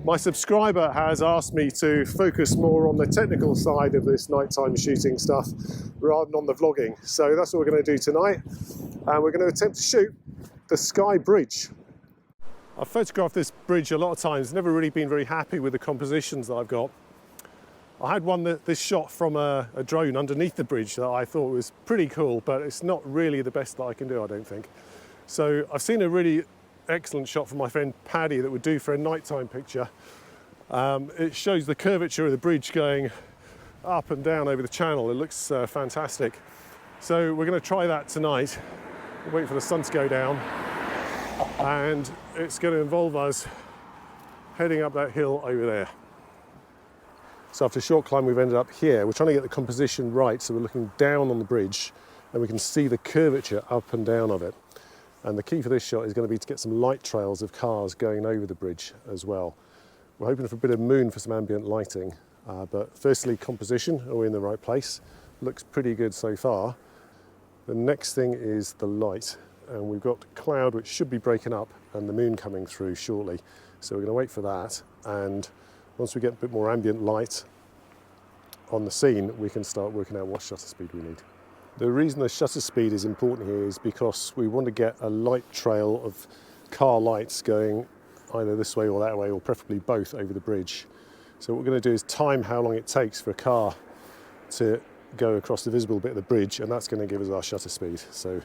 My subscriber has asked me to focus more on the technical side of this nighttime shooting stuff rather than on the vlogging. So that's what we're going to do tonight. And we're going to attempt to shoot the Skye Bridge. I've photographed this bridge a lot of times, never really been very happy with the compositions that I've got. I had this shot from a drone underneath the bridge that I thought was pretty cool, but it's not really the best that I can do, I don't think. So I've seen a really excellent shot from my friend Paddy that would do for a nighttime picture. It shows the curvature of the bridge going up and down over the channel. It looks fantastic. So we're going to try that tonight. We'll wait for the sun to go down, and it's going to involve us heading up that hill over there. So after a short climb, we've ended up here. We're trying to get the composition right, so we're looking down on the bridge and we can see the curvature up and down of it. And the key for this shot is going to be to get some light trails of cars going over the bridge as well. We're hoping for a bit of moon for some ambient lighting, but firstly, composition, are we in the right place? Looks pretty good so far. The next thing is the light, and we've got cloud which should be breaking up and the moon coming through shortly. So we're going to wait for that, and once we get a bit more ambient light on the scene, we can start working out what shutter speed we need. The reason the shutter speed is important here is because we want to get a light trail of car lights going either this way or that way, or preferably both, over the bridge. So what we're going to do is time how long it takes for a car to go across the visible bit of the bridge, and that's going to give us our shutter speed. So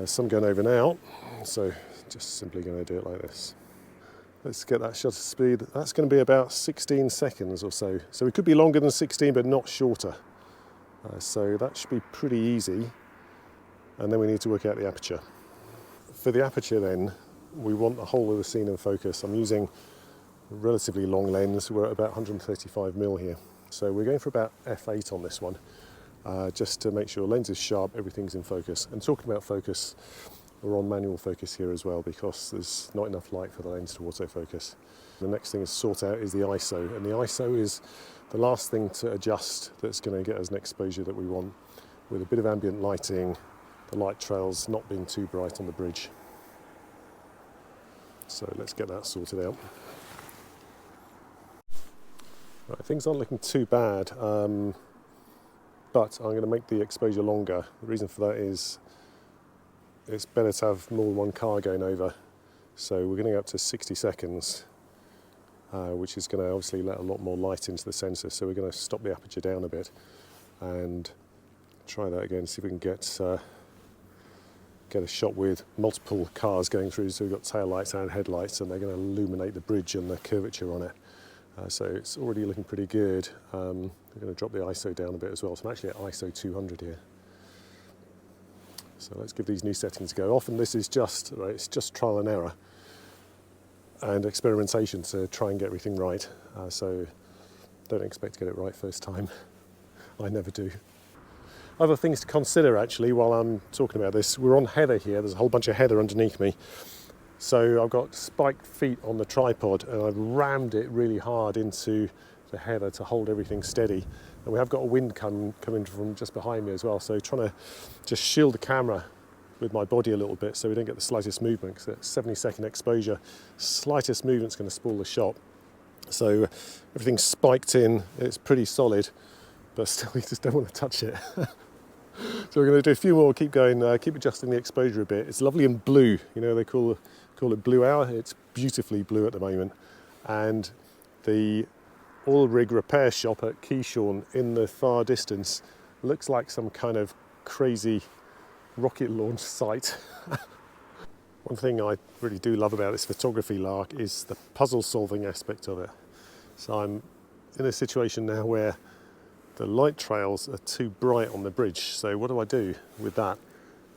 some going over now, so just simply going to do it like this. Let's get that shutter speed. That's going to be about 16 seconds or so. So it could be longer than 16, but not shorter. So that should be pretty easy. And then we need to work out the aperture. For the aperture then, we want the whole of the scene in focus. I'm using a relatively long lens. We're at about 135mm here. So we're going for about f8 on this one, just to make sure the lens is sharp, everything's in focus. And talking about focus, we're on manual focus here as well because there's not enough light for the lens to autofocus. The next thing to sort out is the ISO, and the ISO is the last thing to adjust that's going to get us an exposure that we want, with a bit of ambient lighting, the light trails not being too bright on the bridge. So let's get that sorted out. Right, things aren't looking too bad, but I'm going to make the exposure longer. The reason for that is it's better to have more than one car going over. So we're getting up to 60 seconds, which is going to obviously let a lot more light into the sensor. So we're going to stop the aperture down a bit and try that again, see if we can get a shot with multiple cars going through. So we've got tail lights and headlights, and they're going to illuminate the bridge and the curvature on it. So it's already looking pretty good. We're going to drop the ISO down a bit as well. So I'm actually at ISO 200 here. So let's give these new settings a go. Often this is just, right, it's just trial and error and experimentation to try and get everything right. So don't expect to get it right first time. I never do. Other things to consider actually while I'm talking about this. We're on heather here. There's a whole bunch of heather underneath me. So I've got spiked feet on the tripod, and I've rammed it really hard into the heather to hold everything steady. And we have got a wind coming from just behind me as well, so trying to just shield the camera with my body a little bit so we don't get the slightest movement, because at 70-second exposure, slightest movement's going to spoil the shot. So everything's spiked in, it's pretty solid, but still we just don't want to touch it. So we're going to do a few more, keep going, keep adjusting the exposure a bit. It's lovely and blue, you know, they call it blue hour. It's beautifully blue at the moment. And the oil rig repair shop at Keyshawn in the far distance looks like some kind of crazy rocket launch site. One thing I really do love about this photography lark is the puzzle solving aspect of it. So I'm in a situation now where the light trails are too bright on the bridge. So what do I do with that?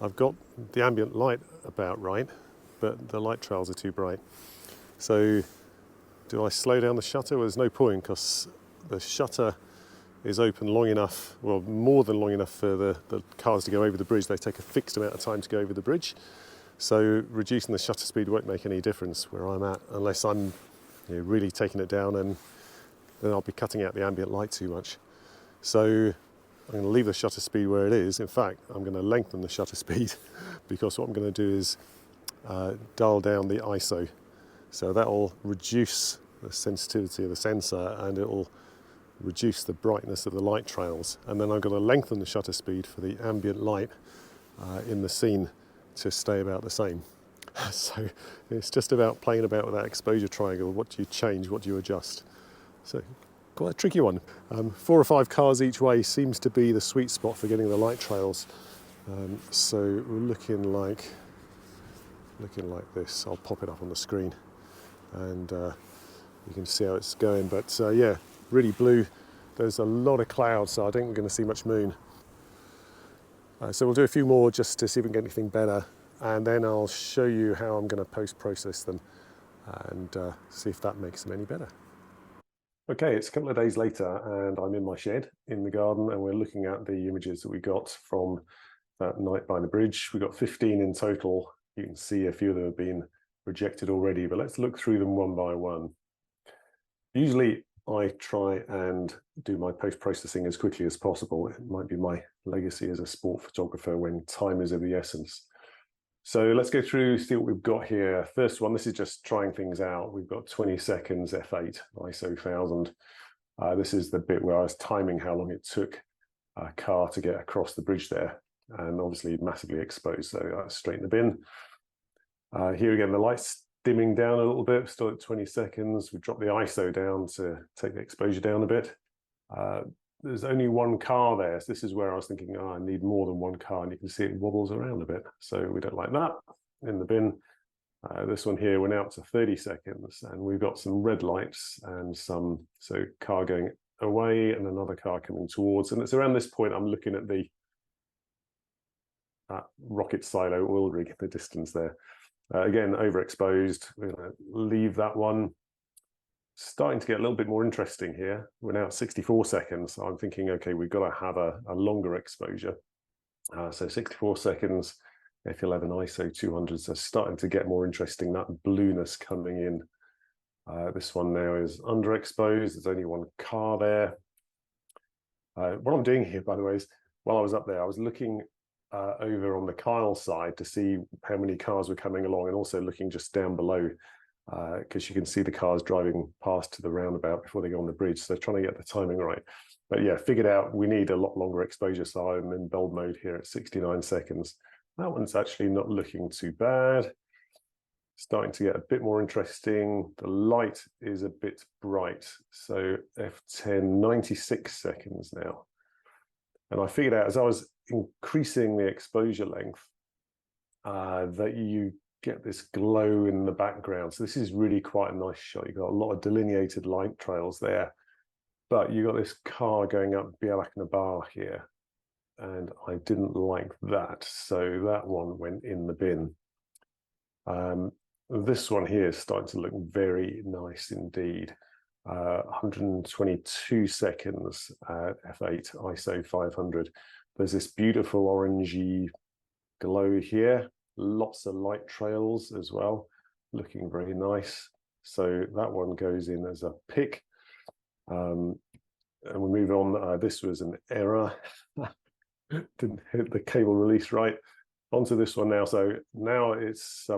I've got the ambient light about right, but the light trails are too bright. So do I slow down the shutter? Well, there's no point, because the shutter is open long enough, well, more than long enough for the cars to go over the bridge. They take a fixed amount of time to go over the bridge. So reducing the shutter speed won't make any difference where I'm at, unless I'm really taking it down, and then I'll be cutting out the ambient light too much. So I'm going to leave the shutter speed where it is. In fact, I'm going to lengthen the shutter speed because what I'm going to do is dial down the ISO. So that will reduce the sensitivity of the sensor, and it will reduce the brightness of the light trails. And then I'm going to lengthen the shutter speed for the ambient light in the scene to stay about the same. So it's just about playing about with that exposure triangle. What do you change? What do you adjust? So quite a tricky one. 4 or 5 cars each way seems to be the sweet spot for getting the light trails. So we're looking like this. I'll pop it up on the screen, and you can see how it's going. But yeah, really blue. There's a lot of clouds, so I don't think we're going to see much moon. So we'll do a few more just to see if we can get anything better, and then I'll show you how I'm going to post-process them and see if that makes them any better. Okay, it's a couple of days later, and I'm in my shed in the garden, and we're looking at the images that we got from that night by the bridge. We got 15 in total. You can see a few of them have been rejected already, but let's look through them one by one. Usually I try and do my post-processing as quickly as possible. It might be my legacy as a sport photographer when time is of the essence. So let's go through, see what we've got here. First one, this is just trying things out. We've got 20 seconds, f8, ISO 1000. This is the bit where I was timing how long it took a car to get across the bridge there, and obviously massively exposed, so that's straight in the bin. Here again, the light's dimming down a little bit, still at 20 seconds. We drop the ISO down to take the exposure down a bit. There's only one car there, so this is where I was thinking, oh, I need more than one car, and you can see it wobbles around a bit, so we don't like that. In the bin. This one here, we're now up to 30 seconds, and we've got some red lights and so car going away and another car coming towards, and it's around this point I'm looking at the rocket silo oil rig in the distance there. Again, overexposed. We're going to leave that one. Starting to get a little bit more interesting here. We're now at 64 seconds. So I'm thinking, okay, we've got to have a longer exposure. So 64 seconds, F11 ISO 200. So starting to get more interesting, that blueness coming in. This one now is underexposed. There's only one car there. What I'm doing here, by the way, is while I was up there, I was looking over on the Kyle side to see how many cars were coming along, and also looking just down below because you can see the cars driving past to the roundabout before they go on the bridge. So trying to get the timing right. But yeah, figured out we need a lot longer exposure, so I'm in bulb mode here at 69 seconds. That one's actually not looking too bad. Starting to get a bit more interesting. The light is a bit bright. So F10, 96 seconds now. And I figured out as I was increasing the exposure length that you get this glow in the background. So this is really quite a nice shot. You've got a lot of delineated light trails there, but you got this car going up Bialak na Bar here, and I didn't like that. So that one went in the bin. This one here is starting to look very nice indeed. 122 seconds at f8 ISO 500. There's this beautiful orangey glow here, lots of light trails as well, looking very nice. So that one goes in as a pick. And we move on. This was an error. Didn't hit the cable release right. Onto this one now. So now it's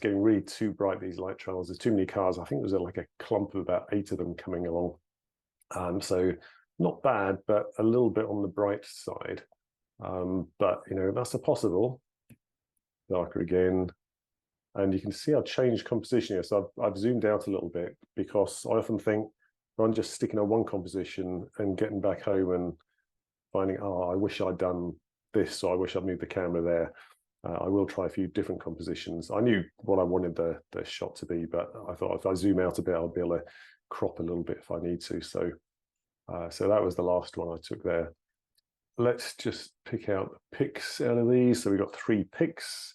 getting really too bright, these light trails. There's too many cars. I think there's like a clump of about 8 of them coming along. So not bad, but a little bit on the bright side. But you know, that's a possible. Darker again. And you can see I've changed composition here. So I've zoomed out a little bit, because I often think I'm just sticking on one composition and getting back home and finding, oh, I wish I'd done this, so I wish I'd moved the camera there. I will try a few different compositions. I knew what I wanted the shot to be, but I thought if I zoom out a bit, I'll be able to crop a little bit if I need to. So that was the last one I took there. Let's just pick out the picks out of these. So we've got 3 picks.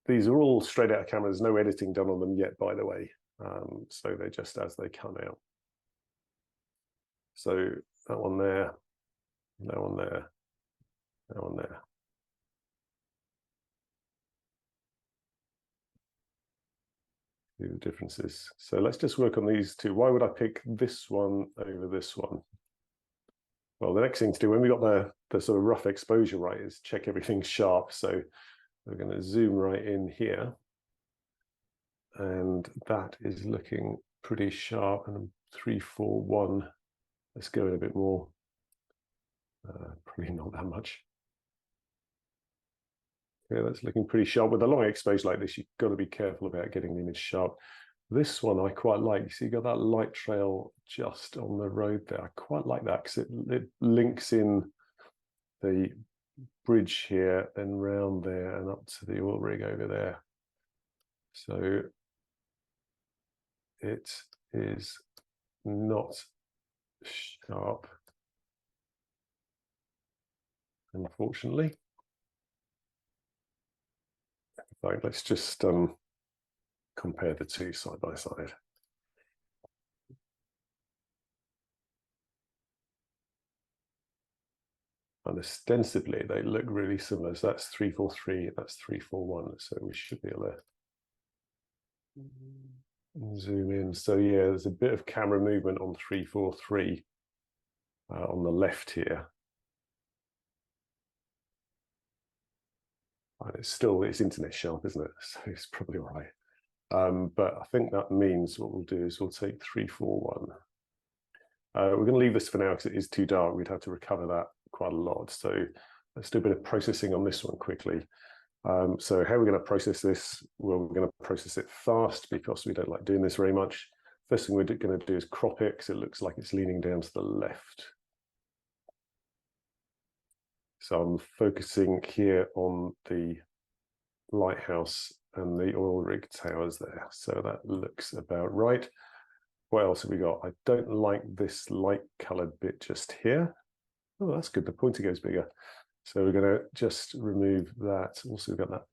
These are all straight out of camera. There's no editing done on them yet, by the way. So they're just as they come out. So that one there, that one there, that one there. See the differences. So let's just work on these 2. Why would I pick this one over this one? Well, the next thing to do when we got the sort of rough exposure right is check everything's sharp. So we're going to zoom right in here. and that is looking pretty sharp. And 341. Let's go in a bit more. Probably not that much. Yeah, that's looking pretty sharp. With a long exposure like this, you've got to be careful about getting the image sharp. This one I quite like. You see, you got that light trail just on the road there. I quite like that because it links in the bridge here, then round there and up to the oil rig over there. So it is not sharp, unfortunately. In fact, let's just compare the two side by side. And ostensibly, they look really similar. So that's 343, that's 341. So we should be able to zoom in. So yeah, there's a bit of camera movement on 343 on the left here. And it's internet sharp, isn't it? So it's probably all right. But I think that means what we'll do is we'll take 341. We're going to leave this for now because it is too dark. We'd have to recover that quite a lot. So let's do a bit of processing on this one quickly. So how are we going to process this? Well, we're going to process it fast because we don't like doing this very much. First thing we're going to do is crop it because it looks like it's leaning down to the left. So I'm focusing here on the lighthouse and the oil rig towers there. So that looks about right. What else have we got? I don't like this light colored bit just here. Oh, that's good. The pointer goes bigger. So we're going to just remove that. Also, we've got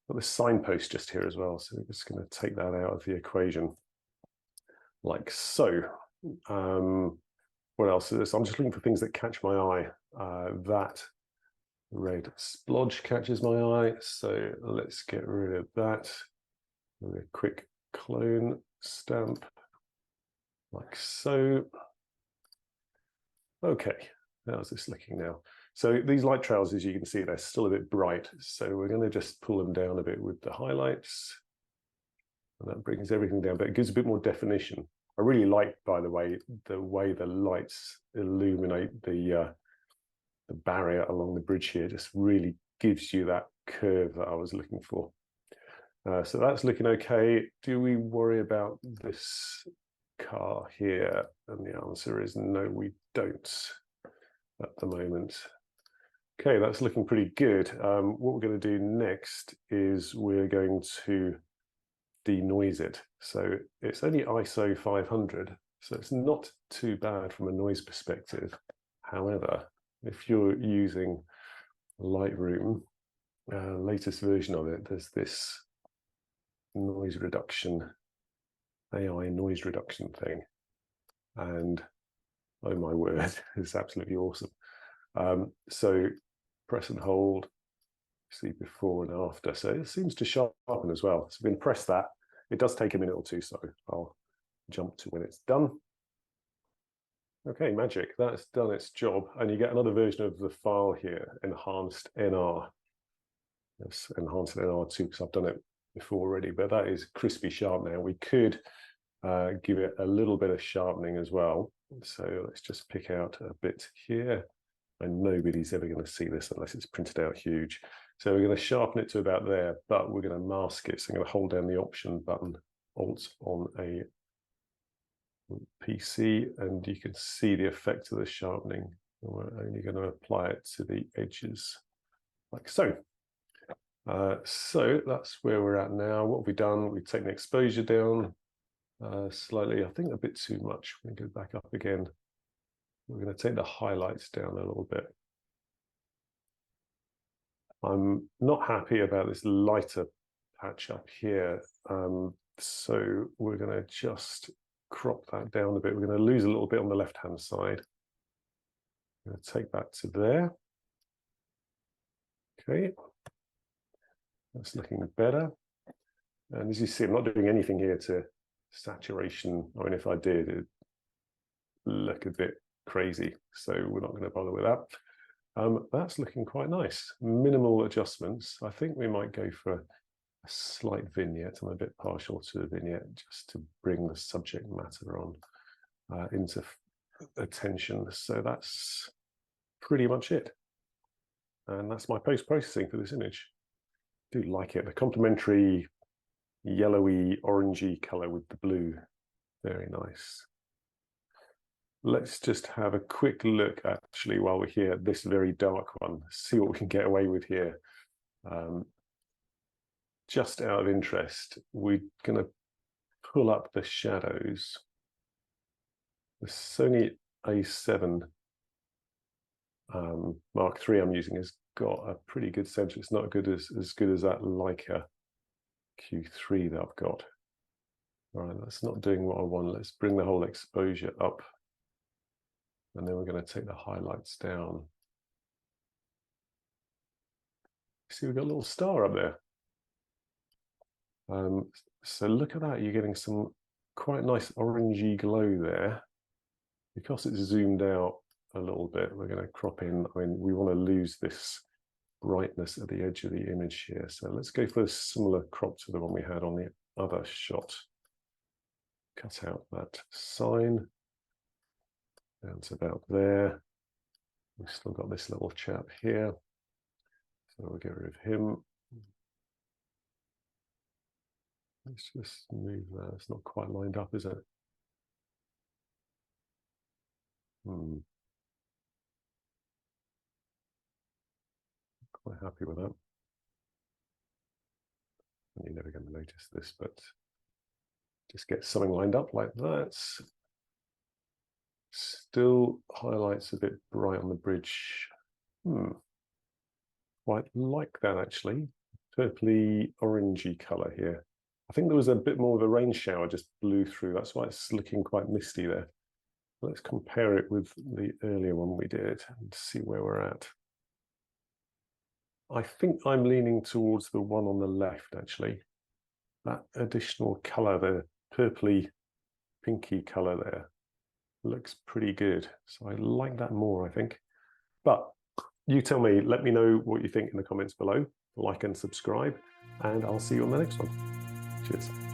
the signpost just here as well. So we're just going to take that out of the equation like so. What else is this? I'm just looking for things that catch my eye. That red splodge catches my eye. So let's get rid of that. With a quick clone stamp like so. Okay, how's this looking now? So these light trails, as you can see, they're still a bit bright. So we're going to just pull them down a bit with the highlights. And that brings everything down, but it gives a bit more definition. I really like, by the way the lights illuminate the barrier along the bridge here. Just really gives you that curve that I was looking for. So that's looking okay. Do we worry about this car here? And the answer is no, we don't at the moment. Okay, that's looking pretty good. What we're going to do next is we're going to denoise it. So it's only ISO 500, so it's not too bad from a noise perspective. However, if you're using Lightroom, latest version of it, there's this noise reduction, AI noise reduction thing. And oh my word, it's absolutely awesome. So press and hold, see before and after. So it seems to sharpen as well. So we can press that. It does take a minute or two, so I'll jump to when it's done. Okay, magic, that's done its job. And you get another version of the file here, enhanced NR. It's enhanced NR2 because I've done it before already, but that is crispy sharp now. We could give it a little bit of sharpening as well. So let's just pick out a bit here. And nobody's ever going to see this unless it's printed out huge. So we're going to sharpen it to about there, but we're going to mask it. So I'm going to hold down the Option button, Alt on a PC, and you can see the effect of the sharpening. We're only going to apply it to the edges, like so. So that's where we're at now. What have we done? We've taken the exposure down slightly. I think a bit too much. We're going to go back up again. We're going to take the highlights down a little bit. I'm not happy about this lighter patch up here. So we're going to just crop that down a bit. We're going to lose a little bit on the left-hand side. I'm going to take that to there. Okay. That's looking better. And as you see, I'm not doing anything here to saturation. I mean, if I did, it'd look a bit crazy. So we're not going to bother with that. That's looking quite nice. Minimal adjustments. I think we might go for a slight vignette. I'm a bit partial to the vignette just to bring the subject matter on into attention. So that's pretty much it. And that's my post-processing for this image. I do like it. The complementary yellowy, orangey color with the blue. Very nice. Let's just have a quick look, actually, while we're here, at this very dark one. See what we can get away with here. Just out of interest, we're going to pull up the shadows. The Sony A7 Mark III I'm using has got a pretty good center. It's not good as good as that Leica Q3 that I've got. All right, that's not doing what I want. Let's bring the whole exposure up. And then we're going to take the highlights down. See, we've got a little star up there. So look at that. You're getting some quite nice orangey glow there. Because it's zoomed out a little bit, we're going to crop in. I mean, we want to lose this brightness at the edge of the image here. So let's go for a similar crop to the one we had on the other shot. Cut out that sign. Down to about there. We've still got this little chap here. So we'll get rid of him. Let's just move that. It's not quite lined up, is it? Quite happy with that. You're never going to notice this, but just get something lined up like that. Still highlights a bit bright on the bridge. Quite like that, actually. Purpley orangey color here. I think there was a bit more of a rain shower just blew through. That's why it's looking quite misty there. Let's compare it with the earlier one we did and see where we're at. I think I'm leaning towards the one on the left, actually. That additional color, the purpley pinky color there, looks pretty good. So I like that more, I think. But you tell me, let me know what you think in the comments below. Like and subscribe, and I'll see you on the next one. Cheers.